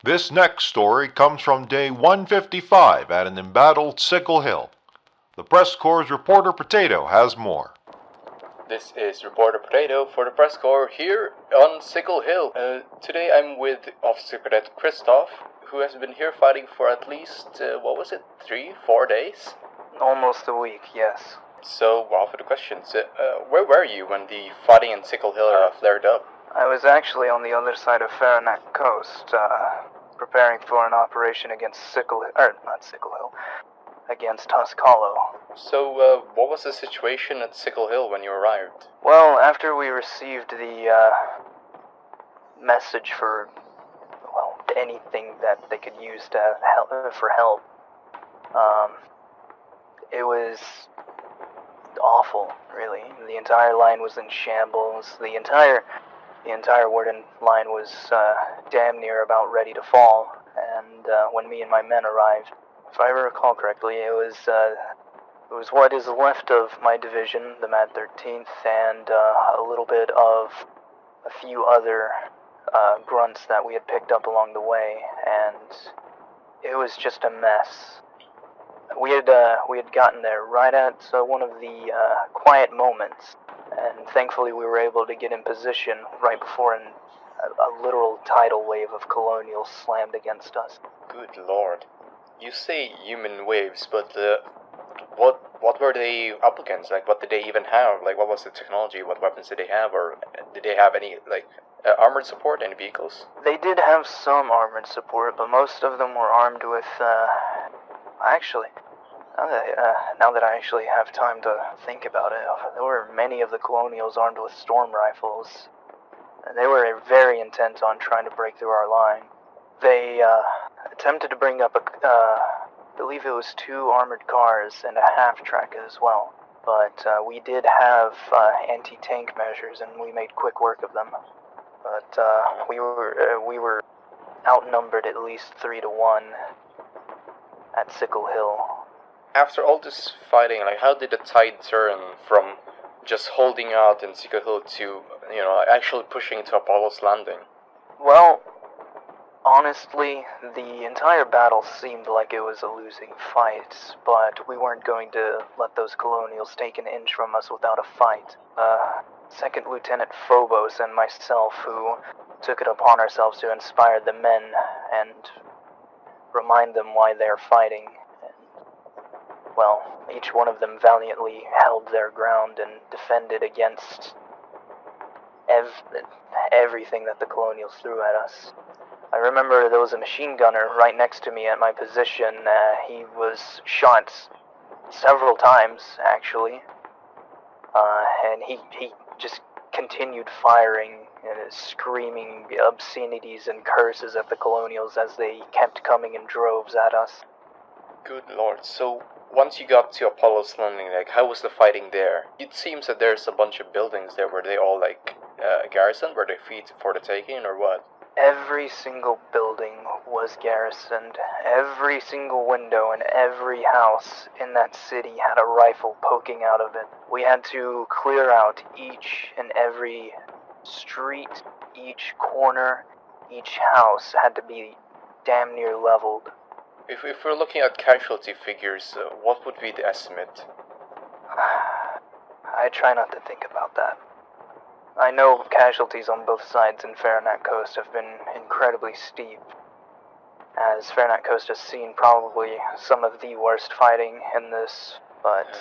This next story comes from day 155 at an embattled Sickle Hill. The PressCorps reporter Potato has more. This is Reporter Potato for the PressCorps here on Sickle Hill. Today I'm with Ocdt Krystoph, who has been here fighting for at least, 3-4 days? Almost a week, yes. So, for the questions. Where were you when the fighting in Sickle Hill flared up? I was actually on the other side of Farranac Coast, preparing for an operation against against Foxhole. So, what was the situation at Sickle Hill when you arrived? Well, after we received the, message for, anything that they could use to for help, it was awful, really. The entire line was in shambles. The entire warden line was damn near about ready to fall. And when me and my men arrived, if I recall correctly, it was what is left of my division, the Mad 13th, and a little bit of a few other grunts that we had picked up along the way, and it was just a mess. We had gotten there right at one of the quiet moments, and thankfully we were able to get in position right before a literal tidal wave of colonials slammed against us. Good lord. You say human waves, but what were they up against? Like, what did they even have? Like, what was the technology? What weapons did they have? Or did they have any, armored support, any vehicles? They did have some armored support, but most of them were armed with, actually, now that I actually have time to think about it, there were many of the colonials armed with storm rifles. They were very intent on trying to break through our line. They attempted to bring up I believe it was 2 armored cars and a half-track as well. But we did have anti-tank measures, and we made quick work of them. But we were outnumbered at least 3-1 at Sickle Hill. After all this fighting, how did the tide turn from just holding out in Sickle Hill to, actually pushing to Apollo's Landing? Well, honestly, the entire battle seemed like it was a losing fight, but we weren't going to let those colonials take an inch from us without a fight. Second Lieutenant Phobos and myself, who took it upon ourselves to inspire the men and remind them why they're fighting. Well, each one of them valiantly held their ground and defended against everything that the colonials threw at us. I remember there was a machine gunner right next to me at my position. He was shot several times, actually, and he just continued firing and screaming obscenities and curses at the colonials as they kept coming in droves at us. Good lord, so once you got to Apollo's Landing, how was the fighting there? It seems that there's a bunch of buildings there. Were they all, garrisoned? Were they feet for the taking, or what? Every single building was garrisoned. Every single window in every house in that city had a rifle poking out of it. We had to clear out each and every street, each corner, each house had to be damn near leveled. If we're looking at casualty figures, what would be the estimate? I try not to think about that. I know casualties on both sides in Farranac Coast have been incredibly steep, as Farranac Coast has seen probably some of the worst fighting in this, but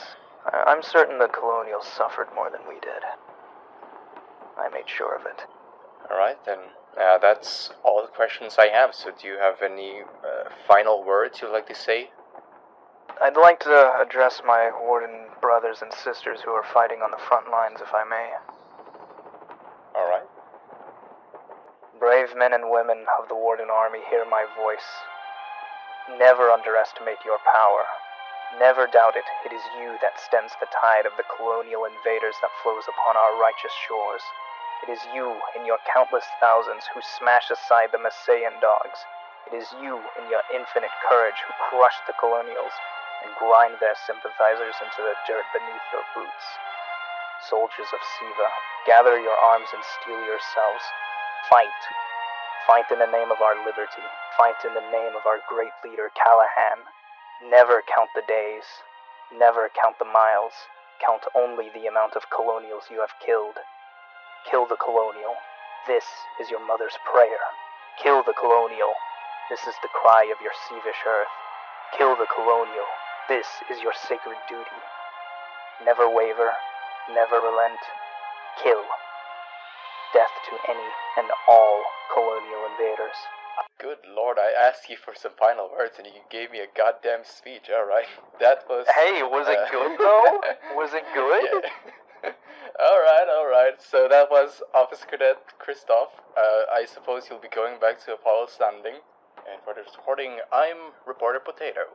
I'm certain the colonials suffered more than we did. I made sure of it. Alright, then. That's all the questions I have, so do you have any final words you'd like to say? I'd like to address my warden brothers and sisters who are fighting on the front lines, if I may. Alright. Brave men and women of the Warden Army, hear my voice. Never underestimate your power. Never doubt it. It is you that stems the tide of the colonial invaders that flows upon our righteous shores. It is you in your countless thousands who smash aside the Masayan dogs. It is you in your infinite courage who crush the colonials and grind their sympathizers into the dirt beneath your boots. Soldiers of Siva, gather your arms and steel yourselves. Fight. Fight in the name of our liberty. Fight in the name of our great leader, Callahan. Never count the days. Never count the miles. Count only the amount of colonials you have killed. Kill the colonial. This is your mother's prayer. Kill the colonial. This is the cry of your Seavish earth. Kill the colonial. This is your sacred duty. Never waver. Never relent. Kill. Death to any and all colonial invaders. Good lord, I asked you for some final words and you gave me a goddamn speech, alright? That was... Hey, was it good though? Was it good? Yeah. Alright. So that was Officer Cadet Krystoph. I suppose you'll be going back to Apollo's Landing. And for the reporting, I'm Reporter Potato.